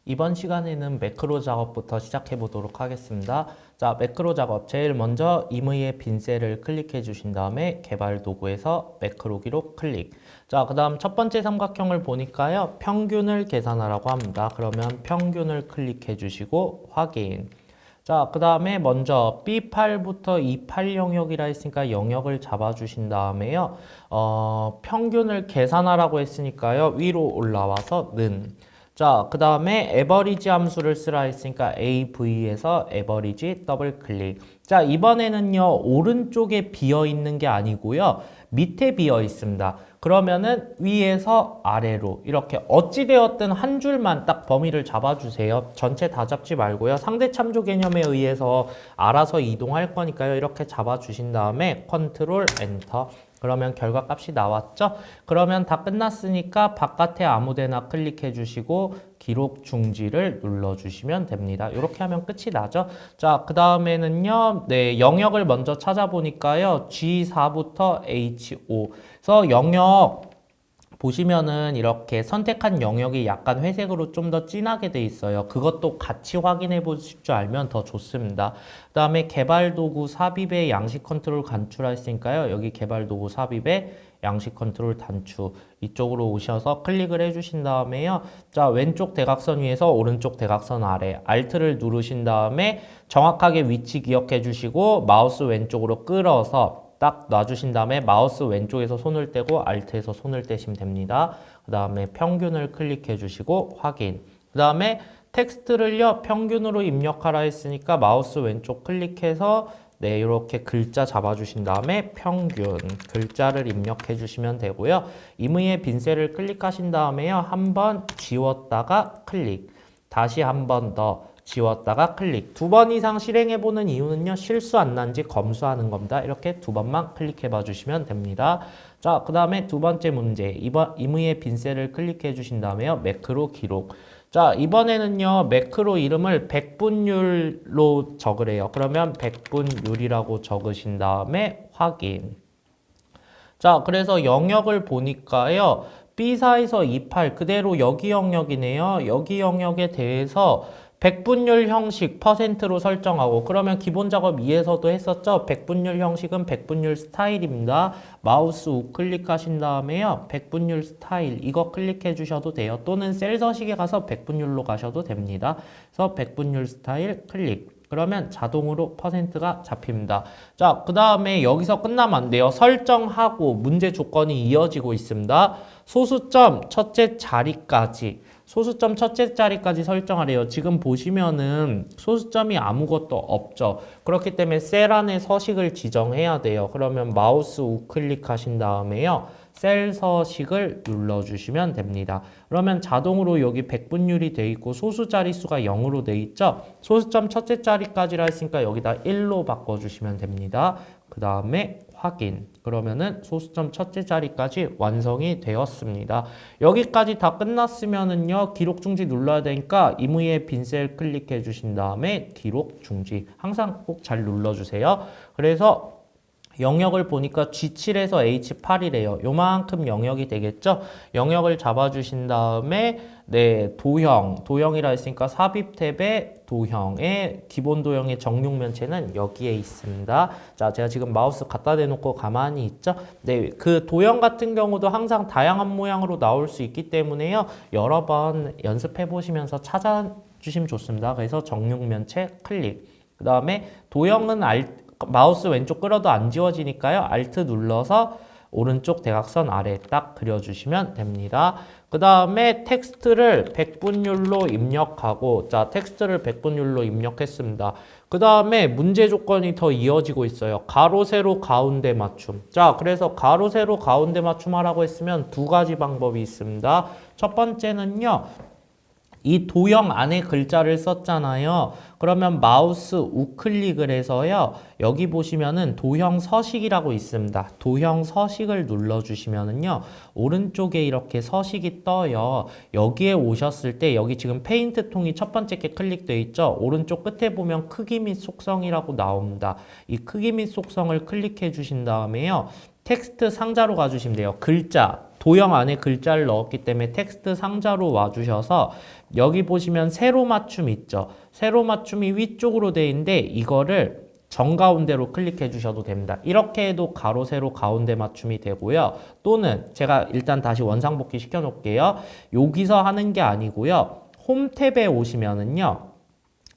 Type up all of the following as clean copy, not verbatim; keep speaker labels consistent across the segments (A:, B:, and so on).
A: 이번 시간에는 매크로 작업부터 시작해 보도록 하겠습니다. 자, 매크로 작업. 제일 먼저 임의의 빈 셀을 클릭해 주신 다음에 개발 도구에서 매크로 기록 클릭. 자, 그 다음 첫 번째 삼각형을 보니까요. 평균을 계산하라고 합니다. 그러면 평균을 클릭해 주시고 확인. 자, 그 다음에 먼저 B8부터 E8 영역이라 했으니까 영역을 잡아주신 다음에요. 평균을 계산하라고 했으니까요. 위로 올라와서 는. 자, 그 다음에 에버리지 함수를 쓰라 했으니까 AV에서 에버리지 더블 클릭. 자, 이번에는요, 오른쪽에 비어 있는 게 아니고요, 밑에 비어 있습니다. 그러면은 위에서 아래로 이렇게 어찌되었든 한 줄만 딱 범위를 잡아주세요. 전체 다 잡지 말고요. 상대 참조 개념에 의해서 알아서 이동할 거니까요. 이렇게 잡아주신 다음에 컨트롤 엔터. 그러면 결과값이 나왔죠? 그러면 다 끝났으니까 바깥에 아무데나 클릭해 주시고 기록 중지를 눌러주시면 됩니다. 이렇게 하면 끝이 나죠? 자, 그 다음에는요, 네, 영역을 먼저 찾아보니까요, G4부터 H5. 그래서 영역 보시면은 이렇게 선택한 영역이 약간 회색으로 좀 더 진하게 돼 있어요. 그것도 같이 확인해 보실 줄 알면 더 좋습니다. 그 다음에 개발 도구 삽입에 양식 컨트롤 간추라 했으니까요. 여기 개발 도구 삽입에 양식 컨트롤 단추 이쪽으로 오셔서 클릭을 해주신 다음에요. 자, 왼쪽 대각선 위에서 오른쪽 대각선 아래 Alt를 누르신 다음에 정확하게 위치 기억해 주시고 마우스 왼쪽으로 끌어서 딱 놔주신 다음에 마우스 왼쪽에서 손을 떼고 Alt에서 손을 떼시면 됩니다. 그 다음에 평균을 클릭해 주시고 확인. 그 다음에 텍스트를요 평균으로 입력하라 했으니까 마우스 왼쪽 클릭해서 네, 이렇게 글자 잡아주신 다음에 평균 글자를 입력해 주시면 되고요. 임의의 빈 셀을 클릭하신 다음에요. 한번 지웠다가 클릭, 다시 한 번 더 지웠다가 클릭. 2번 이상 실행해보는 이유는요. 실수 안 난지 검수하는 겁니다. 이렇게 2번만 클릭해봐 주시면 됩니다. 자, 그 다음에 두 번째 문제. 이번 임의의 빈 셀을 클릭해 주신 다음에요. 매크로 기록. 자, 이번에는요. 매크로 이름을 백분율로 적으래요. 그러면 백분율이라고 적으신 다음에 확인. 자, 그래서 영역을 보니까요. B4에서 28 그대로 여기 영역이네요. 여기 영역에 대해서 백분율 형식 %로 설정하고, 그러면 기본 작업 2에서도 했었죠. 백분율 형식은 백분율 스타일입니다. 마우스 우클릭 하신 다음에요. 백분율 스타일 이거 클릭해 주셔도 돼요. 또는 셀 서식에 가서 백분율로 가셔도 됩니다. 그래서 백분율 스타일 클릭. 그러면 자동으로 %가 잡힙니다. 자, 그 다음에 여기서 끝나면 안 돼요. 설정하고 문제 조건이 이어지고 있습니다. 소수점 첫째 자리까지. 소수점 첫째 자리까지 설정하래요. 지금 보시면은 소수점이 아무것도 없죠. 그렇기 때문에 셀 안에 서식을 지정해야 돼요. 그러면 마우스 우클릭 하신 다음에요. 셀 서식을 눌러주시면 됩니다. 그러면 자동으로 여기 백분율이 돼 있고 소수 자릿수가 0으로 돼 있죠. 소수점 첫째 자리까지라 했으니까 여기다 1로 바꿔주시면 됩니다. 그 다음에 확인. 그러면은 소수점 첫째 자리까지 완성이 되었습니다. 여기까지 다 끝났으면은요, 기록 중지 눌러야 되니까 임의의 빈 셀 클릭해 주신 다음에 기록 중지. 항상 꼭 잘 눌러주세요. 그래서 영역을 보니까 G7에서 H8이래요. 요만큼 영역이 되겠죠? 영역을 잡아주신 다음에 네, 도형이라 했으니까 삽입 탭에 도형의 기본 도형의 정육면체는 여기에 있습니다. 자, 제가 지금 마우스 갖다 대놓고 가만히 있죠? 네, 그 도형 같은 경우도 항상 다양한 모양으로 나올 수 있기 때문에요. 여러 번 연습해 보시면서 찾아주시면 좋습니다. 그래서 정육면체 클릭. 그 다음에 도형은 마우스 왼쪽 끌어도 안 지워지니까요. Alt 눌러서 오른쪽 대각선 아래 딱 그려주시면 됩니다. 그 다음에 텍스트를 백분율로 입력하고, 자, 텍스트를 백분율로 입력했습니다. 그 다음에 문제 조건이 더 이어지고 있어요. 가로, 세로, 가운데 맞춤. 자, 그래서 가로, 세로, 가운데 맞춤 하라고 했으면 두 가지 방법이 있습니다. 첫 번째는요. 이 도형 안에 글자를 썼잖아요. 그러면 마우스 우클릭을 해서요. 여기 보시면은 도형 서식이라고 있습니다. 도형 서식을 눌러주시면은요. 오른쪽에 이렇게 서식이 떠요. 여기에 오셨을 때 여기 지금 페인트 통이 첫 번째 게 클릭되어 있죠. 오른쪽 끝에 보면 크기 및 속성이라고 나옵니다. 이 크기 및 속성을 클릭해 주신 다음에요. 텍스트 상자로 가주시면 돼요. 글자, 도형 안에 글자를 넣었기 때문에 텍스트 상자로 와주셔서 여기 보시면 세로 맞춤 있죠. 세로 맞춤이 위쪽으로 돼 있는데 이거를 정가운데로 클릭해 주셔도 됩니다. 이렇게 해도 가로, 세로, 가운데 맞춤이 되고요. 또는 제가 일단 다시 원상복귀 시켜 놓을게요. 여기서 하는 게 아니고요. 홈 탭에 오시면은요.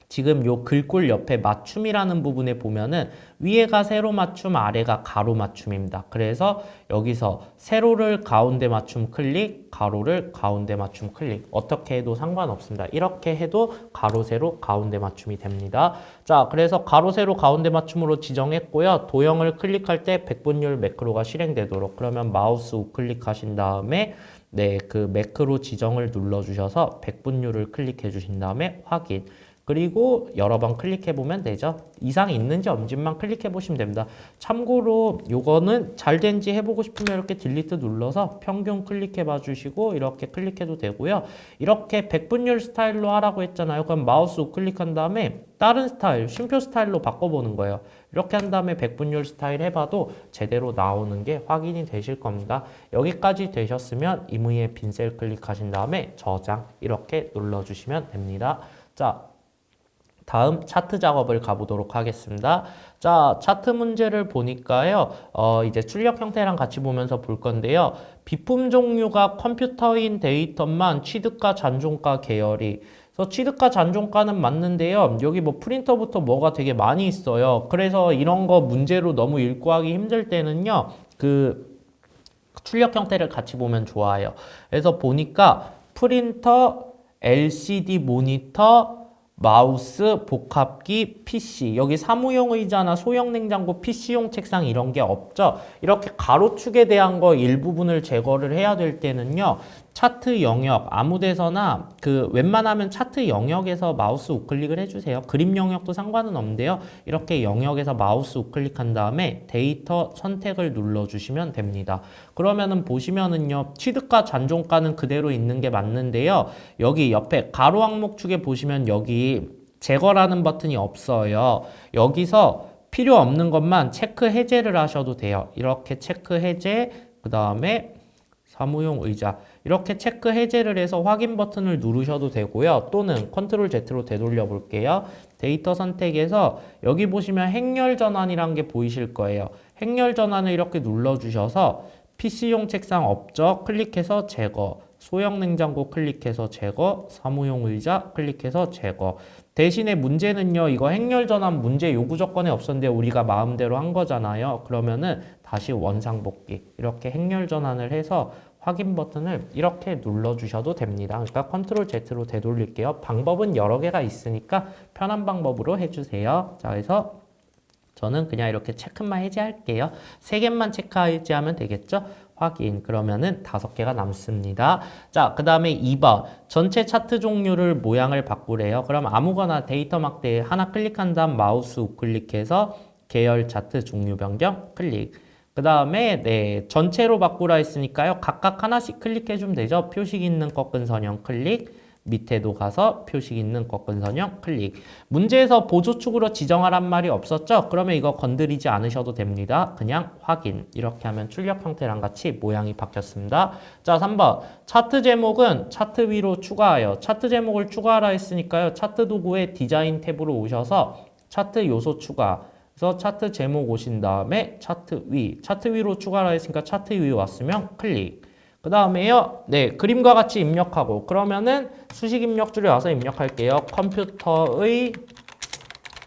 A: 지금 요 글꼴 옆에 맞춤이라는 부분에 보면은 위에가 세로 맞춤, 아래가 가로 맞춤입니다. 그래서 여기서 세로를 가운데 맞춤 클릭, 가로를 가운데 맞춤 클릭. 어떻게 해도 상관없습니다. 이렇게 해도 가로, 세로, 가운데 맞춤이 됩니다. 자, 그래서 가로, 세로, 가운데 맞춤으로 지정했고요. 도형을 클릭할 때 백분율 매크로가 실행되도록. 그러면 마우스 우클릭 하신 다음에 네, 그 매크로 지정을 눌러주셔서 백분율을 클릭해 주신 다음에 확인. 그리고 여러 번 클릭해 보면 되죠. 이상이 있는지 없는지만 클릭해 보시면 됩니다. 참고로 요거는 잘 된지 해보고 싶으면 이렇게 딜리트 눌러서 평균 클릭해 봐 주시고 이렇게 클릭해도 되고요. 이렇게 백분율 스타일로 하라고 했잖아요. 그럼 마우스 우클릭한 다음에 다른 스타일, 쉼표 스타일로 바꿔보는 거예요. 이렇게 한 다음에 백분율 스타일 해봐도 제대로 나오는 게 확인이 되실 겁니다. 여기까지 되셨으면 임의의 빈셀 클릭하신 다음에 저장 이렇게 눌러주시면 됩니다. 자, 다음 차트 작업을 가보도록 하겠습니다. 자, 차트 문제를 보니까요. 이제 출력 형태랑 같이 보면서 볼 건데요. 비품 종류가 컴퓨터인 데이터만 취득가, 잔존가 계열이. 그래서 취득가, 잔존가는 맞는데요. 여기 뭐 프린터부터 뭐가 되게 많이 있어요. 그래서 이런 거 문제로 너무 읽고 하기 힘들 때는요. 그 출력 형태를 같이 보면 좋아요. 그래서 보니까 프린터, LCD 모니터, 마우스, 복합기, PC. 여기 사무용 의자나 소형 냉장고, PC용 책상 이런 게 없죠. 이렇게 가로축에 대한 거 일부분을 제거를 해야 될 때는요. 차트 영역 아무 데서나 그 웬만하면 차트 영역에서 마우스 우클릭을 해주세요. 그림 영역도 상관은 없는데요. 이렇게 영역에서 마우스 우클릭한 다음에 데이터 선택을 눌러주시면 됩니다. 그러면은 보시면은요. 취득가, 잔존가는 그대로 있는 게 맞는데요. 여기 옆에 가로 항목축에 보시면 여기 제거라는 버튼이 없어요. 여기서 필요 없는 것만 체크 해제를 하셔도 돼요. 이렇게 체크 해제, 그 다음에 사무용 의자 이렇게 체크 해제를 해서 확인 버튼을 누르셔도 되고요. 또는 컨트롤 Z로 되돌려 볼게요. 데이터 선택에서 여기 보시면 행렬 전환이란 게 보이실 거예요. 행렬 전환을 이렇게 눌러주셔서 PC용 책상 없죠? 클릭해서 제거. 소형 냉장고 클릭해서 제거. 사무용 의자 클릭해서 제거. 대신에 문제는요. 이거 행렬 전환 문제 요구 조건에 없었는데 우리가 마음대로 한 거잖아요. 그러면은 다시 원상복귀. 이렇게 행렬 전환을 해서 확인 버튼을 이렇게 눌러주셔도 됩니다. 그러니까 컨트롤 Z로 되돌릴게요. 방법은 여러 개가 있으니까 편한 방법으로 해주세요. 자, 그래서 저는 그냥 이렇게 체크만 해제할게요. 3개만 체크 해제하면 되겠죠? 확인. 그러면은 5개가 남습니다. 자, 그 다음에 2번. 전체 차트 종류를 모양을 바꾸래요. 그럼 아무거나 데이터 막대에 하나 클릭한 다음 마우스 우클릭해서 계열 차트 종류 변경 클릭. 그 다음에 네, 전체로 바꾸라 했으니까요. 각각 하나씩 클릭해 주면 되죠. 표식 있는 꺾은 선형 클릭. 밑에도 가서 표식 있는 꺾은 선형 클릭. 문제에서 보조축으로 지정하란 말이 없었죠? 그러면 이거 건드리지 않으셔도 됩니다. 그냥 확인. 이렇게 하면 출력 형태랑 같이 모양이 바뀌었습니다. 자, 3번. 차트 제목은 차트 위로 추가하여. 차트 제목을 추가하라 했으니까요. 차트 도구의 디자인 탭으로 오셔서 차트 요소 추가. 그래서 차트 제목 오신 다음에 차트 위로 추가라 했으니까 차트 위 왔으면 클릭. 그 다음에요, 네, 그림과 같이 입력하고, 그러면은 수식 입력줄에 와서 입력할게요. 컴퓨터의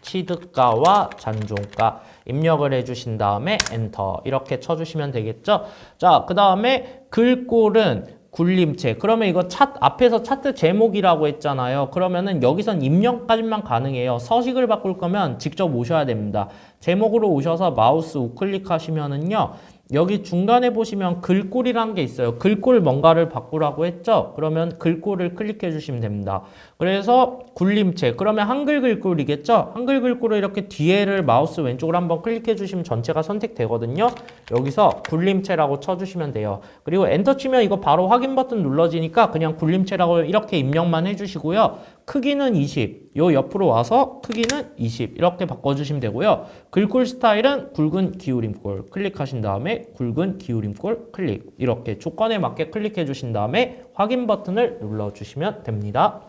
A: 취득가와 잔존가 입력을 해주신 다음에 엔터 이렇게 쳐주시면 되겠죠. 자, 그 다음에 글꼴은 굴림체. 그러면 이거 앞에서 차트 제목이라고 했잖아요. 그러면은 여기선 입력까지만 가능해요. 서식을 바꿀 거면 직접 오셔야 됩니다. 제목으로 오셔서 마우스 우클릭 하시면은요. 여기 중간에 보시면 글꼴이란 게 있어요. 글꼴 뭔가를 바꾸라고 했죠? 그러면 글꼴을 클릭해 주시면 됩니다. 그래서 굴림체, 그러면 한글 글꼴이겠죠? 한글 글꼴을 이렇게 뒤에를 마우스 왼쪽으로 한번 클릭해 주시면 전체가 선택되거든요. 여기서 굴림체라고 쳐주시면 돼요. 그리고 엔터 치면 이거 바로 확인 버튼 눌러지니까 그냥 굴림체라고 이렇게 입력만 해주시고요. 크기는 20, 요 옆으로 와서 크기는 20 이렇게 바꿔주시면 되고요. 글꼴 스타일은 굵은 기울임꼴 클릭하신 다음에 굵은 기울임꼴 클릭, 이렇게 조건에 맞게 클릭해 주신 다음에 확인 버튼을 눌러주시면 됩니다.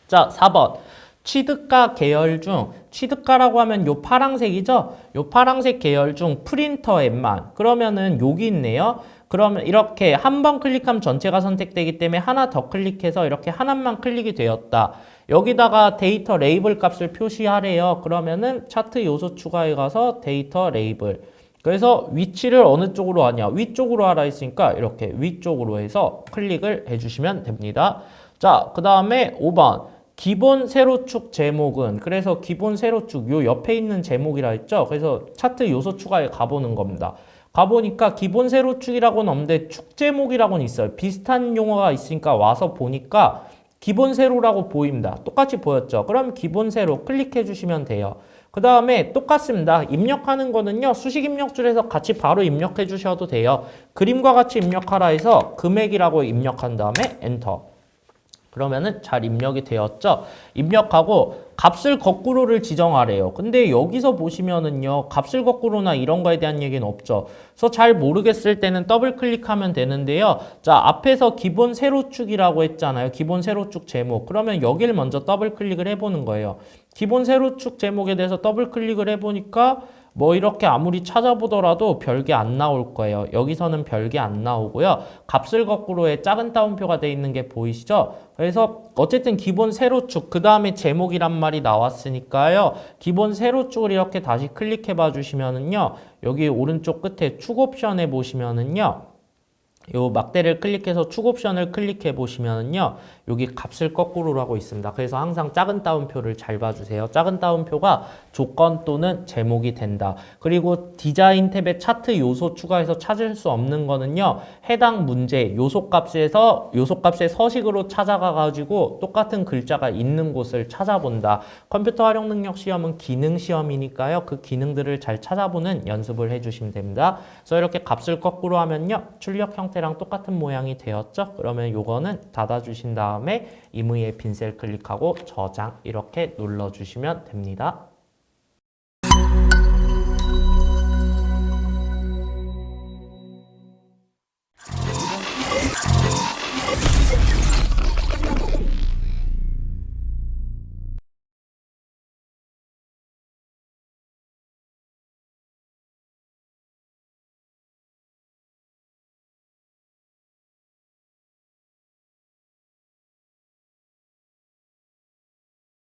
A: 자, 4번. 취득가 계열 중, 취득가라고 하면 요 파랑색이죠? 요 파랑색 계열 중 프린터 앱만. 그러면은 여기 있네요. 그러면 이렇게 한 번 클릭하면 전체가 선택되기 때문에 하나 더 클릭해서 이렇게 하나만 클릭이 되었다. 여기다가 데이터 레이블 값을 표시하래요. 그러면은 차트 요소 추가에 가서 데이터 레이블. 그래서 위치를 어느 쪽으로 하냐? 위쪽으로 하라 했으니까 이렇게 위쪽으로 해서 클릭을 해주시면 됩니다. 자, 그 다음에 5번. 기본 세로축 제목은, 그래서 기본 세로축 요 옆에 있는 제목이라 했죠. 그래서 차트 요소 추가에 가보는 겁니다. 가보니까 기본 세로축이라고는 없는데 축 제목이라고는 있어요. 비슷한 용어가 있으니까 와서 보니까 기본 세로라고 보입니다. 똑같이 보였죠. 그럼 기본 세로 클릭해 주시면 돼요. 그 다음에 똑같습니다. 입력하는 거는요, 수식 입력줄에서 같이 바로 입력해 주셔도 돼요. 그림과 같이 입력하라 해서 금액이라고 입력한 다음에 엔터. 그러면은 잘 입력이 되었죠. 입력하고 값을 거꾸로를 지정하래요. 근데 여기서 보시면은요, 값을 거꾸로나 이런 거에 대한 얘기는 없죠. 그래서 잘 모르겠을 때는 더블 클릭하면 되는데요. 자, 앞에서 기본 세로축이라고 했잖아요. 기본 세로축 제목. 그러면 여기를 먼저 더블 클릭을 해보는 거예요. 기본 세로축 제목에 대해서 더블 클릭을 해보니까 뭐 이렇게 아무리 찾아보더라도 별게 안 나올 거예요. 여기서는 별게 안 나오고요. 값을 거꾸로의 작은 따옴표가 되어 있는 게 보이시죠? 그래서 어쨌든 기본 세로축, 그 다음에 제목이란 말이 나왔으니까요. 기본 세로축을 이렇게 다시 클릭해 봐 주시면은요. 여기 오른쪽 끝에 축 옵션에 보시면은요. 요 막대를 클릭해서 축 옵션을 클릭해 보시면은요. 여기 값을 거꾸로 하고 있습니다. 그래서 항상 작은 따옴표를 잘 봐주세요. 작은 따옴표가 조건 또는 제목이 된다. 그리고 디자인 탭에 차트 요소 추가해서 찾을 수 없는 거는요. 해당 문제 요소값에서 요소값의 서식으로 찾아가 가지고 똑같은 글자가 있는 곳을 찾아본다. 컴퓨터 활용 능력 시험은 기능 시험이니까요. 그 기능들을 잘 찾아보는 연습을 해주시면 됩니다. 그래서 이렇게 값을 거꾸로 하면요. 출력 형태랑 똑같은 모양이 되었죠. 그러면 요거는 닫아주신 다음에 임의의 빈셀 클릭하고 저장 이렇게 눌러주시면 됩니다.